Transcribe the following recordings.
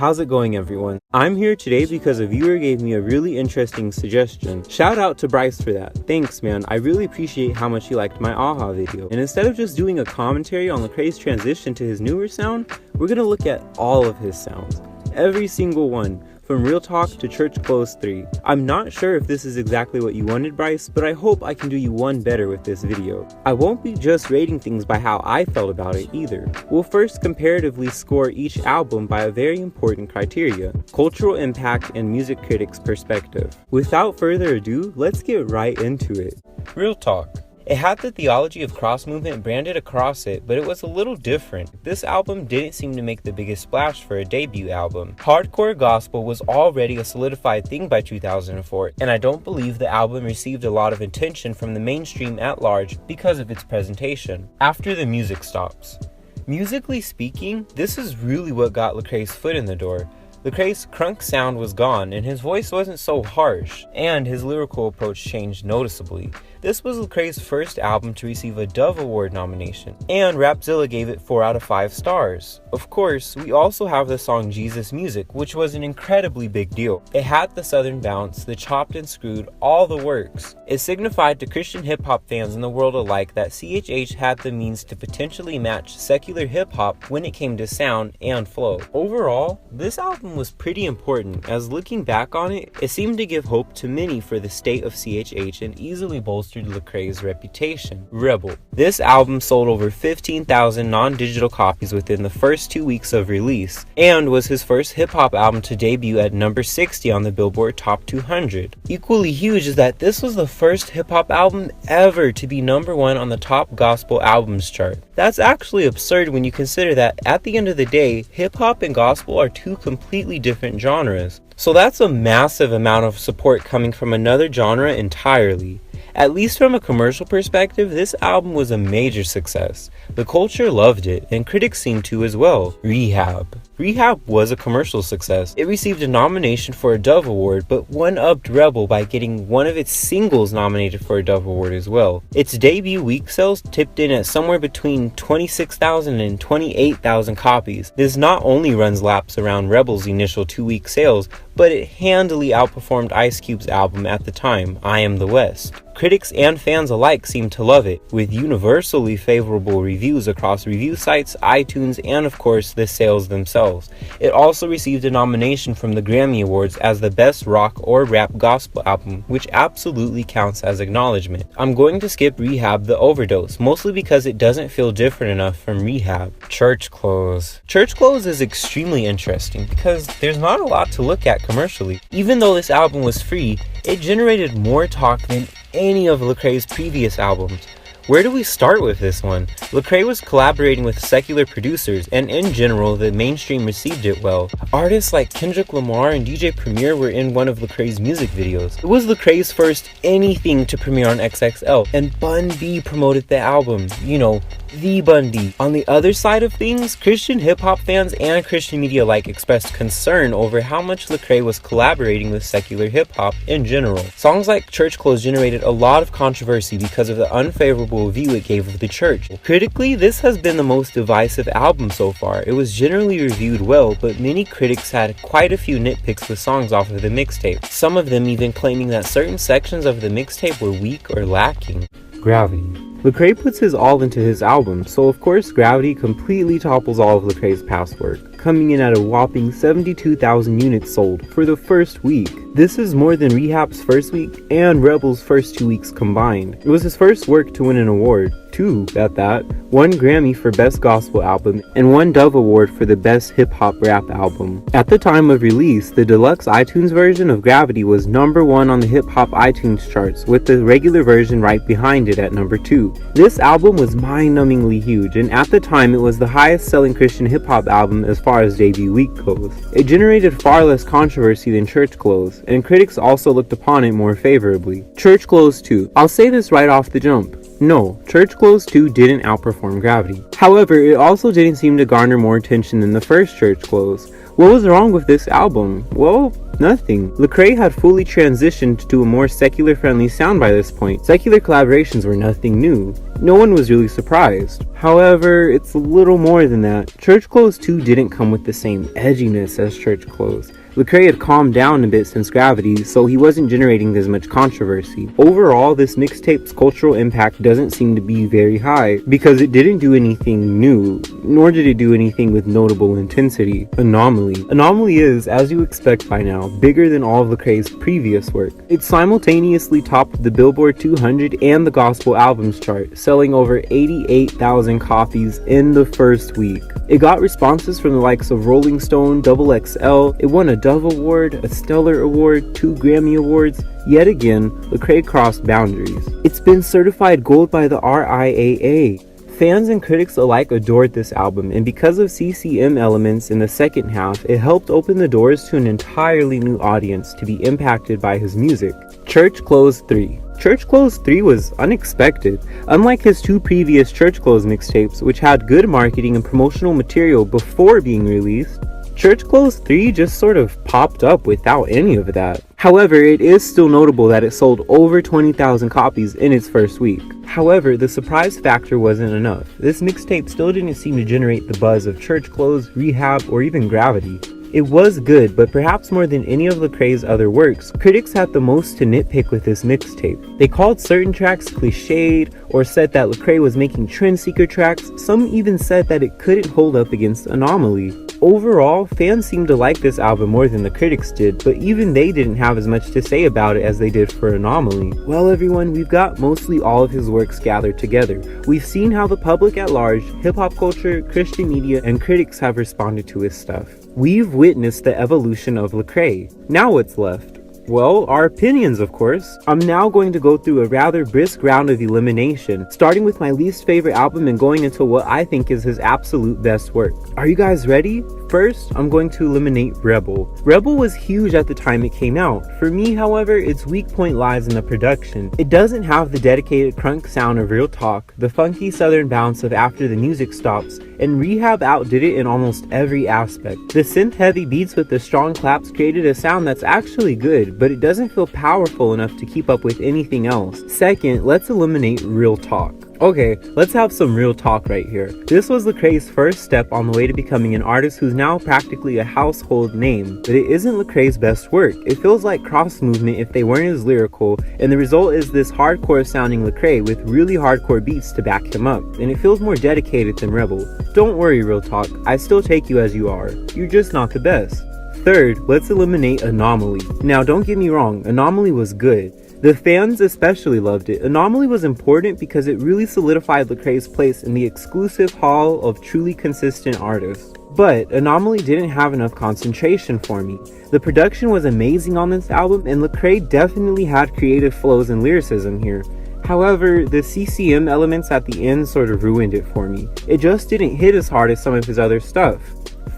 How's it going, everyone? I'm here today because a viewer gave me a really interesting suggestion. Shout out to Bryce for that. Thanks, man. I really appreciate how much he liked my aha video. And instead of just doing a commentary on Lecrae's transition to his newer sound, we're gonna look at all of his sounds. Every single one. From Real Talk to Church Clothes 3. I'm not sure if this is exactly what you wanted, Bryce, but I hope I can do you one better with this video. I won't be just rating things by how I felt about it either. We'll first comparatively score each album by a very important criteria: cultural impact and music critics' perspective. Without further ado, let's get right into it. Real Talk. It had the theology of cross movement branded across it, but it was a little different. This album didn't seem to make the biggest splash for a debut album. Hardcore gospel was already a solidified thing by 2004, and I don't believe the album received a lot of attention from the mainstream at large because of its presentation. After the music stops. Musically speaking, this is really what got Lecrae's foot in the door. Lecrae's crunk sound was gone, and his voice wasn't so harsh, and his lyrical approach changed noticeably. This was Lecrae's first album to receive a Dove Award nomination, and Rapzilla gave it 4 out of 5 stars. Of course, we also have the song Jesus Music, which was an incredibly big deal. It had the southern bounce, the chopped and screwed, all the works. It signified to Christian hip-hop fans in the world alike that CHH had the means to potentially match secular hip-hop when it came to sound and flow. Overall, this album was pretty important, as looking back on it, it seemed to give hope to many for the state of CHH and easily bolstered Lecrae's reputation. Rebel. This album sold over 15,000 non-digital copies within the first 2 weeks of release, and was his first hip-hop album to debut at number 60 on the Billboard Top 200. Equally huge is that this was the first hip-hop album ever to be number 1 on the top gospel albums chart. That's actually absurd when you consider that at the end of the day, hip-hop and gospel are two completely different genres. So that's a massive amount of support coming from another genre entirely. At least from a commercial perspective, this album was a major success. The culture loved it, and critics seemed to as well. Rehab. Rehab was a commercial success. It received a nomination for a Dove Award, but one-upped Rebel by getting one of its singles nominated for a Dove Award as well. Its debut week sales tipped in at somewhere between 26,000 and 28,000 copies. This not only runs laps around Rebel's initial 2-week sales, but it handily outperformed Ice Cube's album at the time, I Am the West. Critics and fans alike seemed to love it, with universally favorable reviews across review sites, iTunes, and of course the sales themselves. It also received a nomination from the Grammy Awards as the best rock or rap gospel album, which absolutely counts as acknowledgement. I'm going to skip Rehab the Overdose, mostly because it doesn't feel different enough from Rehab. Church Clothes. Church Clothes is extremely interesting because there's not a lot to look at commercially. Even though this album was free, it generated more talk than any of Lecrae's previous albums. Where do we start with this one? Lecrae was collaborating with secular producers, and in general, the mainstream received it well. Artists like Kendrick Lamar and DJ Premier were in one of Lecrae's music videos. It was Lecrae's first anything to premiere on XXL, and Bun B promoted the album. You know, the Bun B. On the other side of things, Christian hip-hop fans and Christian media alike expressed concern over how much Lecrae was collaborating with secular hip-hop in general. Songs like Church Clothes generated a lot of controversy because of the unfavorable view it gave of the church. Critically, this has been the most divisive album so far. It was generally reviewed well, but many critics had quite a few nitpicks with songs off of the mixtape, some of them even claiming that certain sections of the mixtape were weak or lacking. Gravity. Lecrae puts his all into his album, so of course Gravity completely topples all of Lecrae's past work, coming in at a whopping 72,000 units sold for the first week. This is more than Rehab's first week and Rebel's first 2 weeks combined. It was his first work to win an award, 2 at that, 1 Grammy for Best Gospel Album, and 1 Dove Award for the Best Hip-Hop Rap Album. At the time of release, the deluxe iTunes version of Gravity was number 1 on the hip-hop iTunes charts, with the regular version right behind it at number 2. This album was mind-numbingly huge, and at the time it was the highest-selling Christian hip-hop album as far as debut week goes. It generated far less controversy than Church Clothes, and critics also looked upon it more favorably. Church Clothes 2. I'll say this right off the jump. No, Church Clothes 2 didn't outperform Gravity. However, it also didn't seem to garner more attention than the first Church Clothes. What was wrong with this album? Well, nothing. Lecrae had fully transitioned to a more secular-friendly sound by this point. Secular collaborations were nothing new. No one was really surprised. However, it's a little more than that. Church Clothes 2 didn't come with the same edginess as Church Clothes. Lecrae had calmed down a bit since Gravity, so he wasn't generating as much controversy. Overall, this mixtape's cultural impact doesn't seem to be very high, because it didn't do anything new, nor did it do anything with notable intensity. Anomaly. Anomaly is, as you expect by now, bigger than all of Lecrae's previous work. It simultaneously topped the Billboard 200 and the Gospel Albums chart, selling over 88,000 copies in the first week. It got responses from the likes of Rolling Stone, XXL, it won a Dove Award, a Stellar Award, 2 Grammy Awards. Yet again, Lecrae crossed boundaries. It's been certified gold by the RIAA. Fans and critics alike adored this album, and because of SimIam elements in the second half, it helped open the doors to an entirely new audience to be impacted by his music. Church Clothes 3. Church Clothes 3 was unexpected. Unlike his 2 previous Church Clothes mixtapes, which had good marketing and promotional material before being released, Church Clothes 3 just sort of popped up without any of that. However, it is still notable that it sold over 20,000 copies in its first week. However, the surprise factor wasn't enough. This mixtape still didn't seem to generate the buzz of Church Clothes, Rehab, or even Gravity. It was good, but perhaps more than any of Lecrae's other works, critics had the most to nitpick with this mixtape. They called certain tracks cliched, or said that Lecrae was making trendseeker tracks. Some even said that it couldn't hold up against Anomaly. Overall, fans seemed to like this album more than the critics did, but even they didn't have as much to say about it as they did for Anomaly. Well everyone, we've got mostly all of his works gathered together. We've seen how the public at large, hip-hop culture, Christian media, and critics have responded to his stuff. We've witnessed the evolution of Lecrae. Now what's left? Well, our opinions, of course. I'm now going to go through a rather brisk round of elimination, starting with my least favorite album and going into what I think is his absolute best work. Are you guys ready? First, I'm going to eliminate Rebel. Rebel was huge at the time it came out. For me, however, its weak point lies in the production. It doesn't have the dedicated crunk sound of Real Talk, the funky southern bounce of After the Music Stops, and Rehab outdid it in almost every aspect. The synth-heavy beats with the strong claps created a sound that's actually good, but it doesn't feel powerful enough to keep up with anything else. Second, let's eliminate Real Talk. Okay, let's have some real talk right here. This was Lecrae's first step on the way to becoming an artist who's now practically a household name, but it isn't Lecrae's best work. It feels like cross movement if they weren't as lyrical, and the result is this hardcore sounding Lecrae with really hardcore beats to back him up, and it feels more dedicated than Rebel. Don't worry, Real Talk, I still take you as you are. You're just not the best. Third, let's eliminate Anomaly. Now don't get me wrong, Anomaly was good. The fans especially loved it. Anomaly was important because it really solidified Lecrae's place in the exclusive hall of truly consistent artists. But Anomaly didn't have enough concentration for me. The production was amazing on this album, and Lecrae definitely had creative flows and lyricism here. However, the CCM elements at the end sort of ruined it for me. It just didn't hit as hard as some of his other stuff.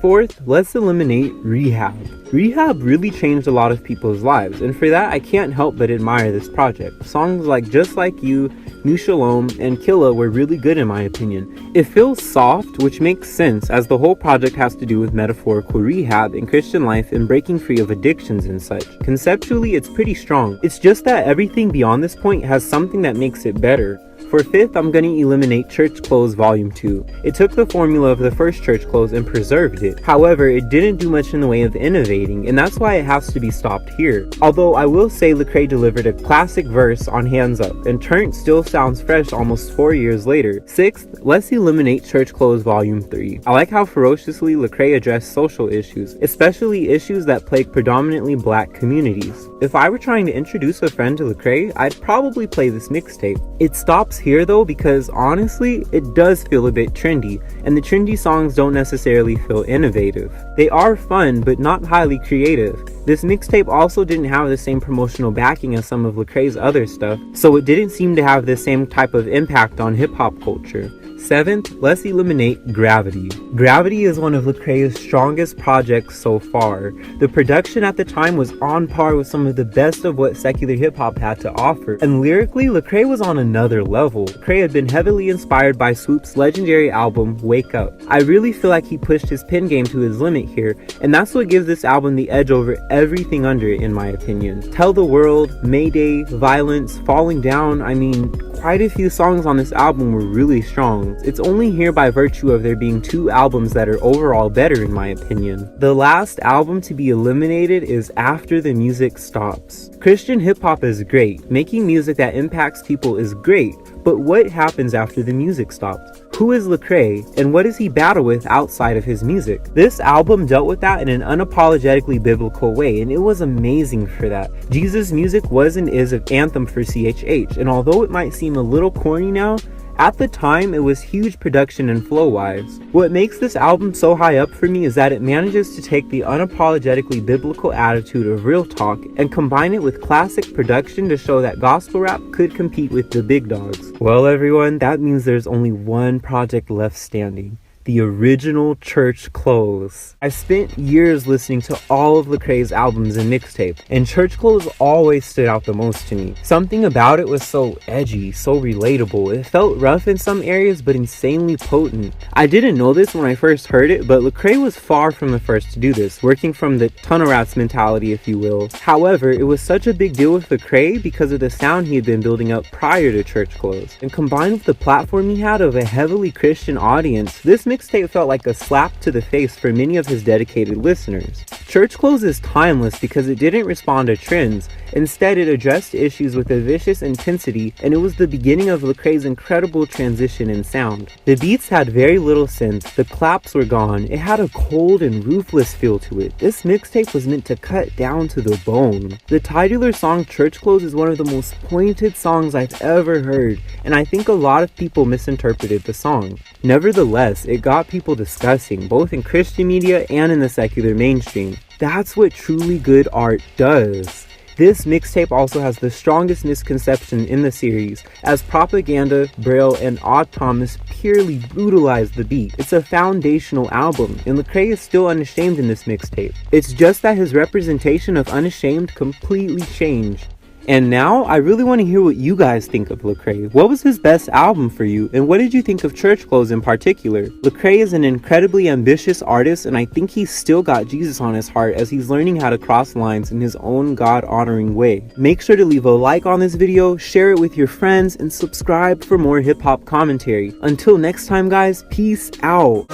Fourth, let's eliminate Rehab. Rehab really changed a lot of people's lives, and for that I can't help but admire this project. Songs like Just Like You, New Shalom, and Killa were really good in my opinion. It feels soft, which makes sense as the whole project has to do with metaphorical rehab in Christian life and breaking free of addictions and such. Conceptually, it's pretty strong. It's just that everything beyond this point has something that makes it better. For fifth, I'm gonna eliminate Church Clothes Volume 2. It took the formula of the first Church Clothes and preserved it. However, it didn't do much in the way of innovating, and that's why it has to be stopped here. Although I will say Lecrae delivered a classic verse on Hands Up, and Turnt still sounds fresh almost 4 years later. Sixth, let's eliminate Church Clothes Volume 3. I like how ferociously Lecrae addressed social issues, especially issues that plague predominantly black communities. If I were trying to introduce a friend to Lecrae, I'd probably play this mixtape. It stops here though because honestly, it does feel a bit trendy, and the trendy songs don't necessarily feel innovative. They are fun, but not highly creative. This mixtape also didn't have the same promotional backing as some of Lecrae's other stuff, so it didn't seem to have the same type of impact on hip-hop culture. 7th, let's eliminate Gravity. Gravity is one of Lecrae's strongest projects so far. The production at the time was on par with some of the best of what secular hip-hop had to offer, and lyrically, Lecrae was on another level. Lecrae had been heavily inspired by Swoop's legendary album, Wake Up. I really feel like he pushed his pen game to his limit here, and that's what gives this album the edge over everything under it, in my opinion. Tell the World, Mayday, Violence, Falling Down, I mean, quite a few songs on this album were really strong. It's only here by virtue of there being 2 albums that are overall better, in my opinion. The last album to be eliminated is After the Music Stops. Christian hip-hop is great. Making music that impacts people is great, but what happens after the music stops? Who is Lecrae, and what does he battle with outside of his music? This album dealt with that in an unapologetically biblical way, and it was amazing for that. Jesus' music was and is an anthem for CHH, and although it might seem a little corny now, at the time, it was huge production and flow-wise. What makes this album so high up for me is that it manages to take the unapologetically biblical attitude of real talk and combine it with classic production to show that gospel rap could compete with the big dogs. Well, everyone, that means there's only one project left standing. The original Church Clothes. I spent years listening to all of Lecrae's albums and mixtape, and Church Clothes always stood out the most to me. Something about it was so edgy, so relatable. It felt rough in some areas, but insanely potent. I didn't know this when I first heard it, but Lecrae was far from the first to do this, working from the ton of rats mentality, if you will. However, it was such a big deal with Lecrae because of the sound he had been building up prior to Church Clothes. And combined with the platform he had of a heavily Christian audience, this mixtape felt like a slap to the face for many of his dedicated listeners. Church Clothes is timeless because it didn't respond to trends. Instead, it addressed issues with a vicious intensity, and it was the beginning of Lecrae's incredible transition in sound. The beats had very little synth, the claps were gone, it had a cold and ruthless feel to it. This mixtape was meant to cut down to the bone. The titular song Church Clothes is one of the most pointed songs I've ever heard, and I think a lot of people misinterpreted the song. Nevertheless, it got people discussing, both in Christian media and in the secular mainstream. That's what truly good art does. This mixtape also has the strongest misconception in the series, as Propaganda, Braille, and Odd Thomas purely brutalize the beat. It's a foundational album, and Lecrae is still unashamed in this mixtape. It's just that his representation of unashamed completely changed. And now, I really want to hear what you guys think of Lecrae. What was his best album for you, and what did you think of Church Clothes in particular? Lecrae is an incredibly ambitious artist, and I think he's still got Jesus on his heart as he's learning how to cross lines in his own God-honoring way. Make sure to leave a like on this video, share it with your friends, and subscribe for more hip-hop commentary. Until next time, guys, peace out.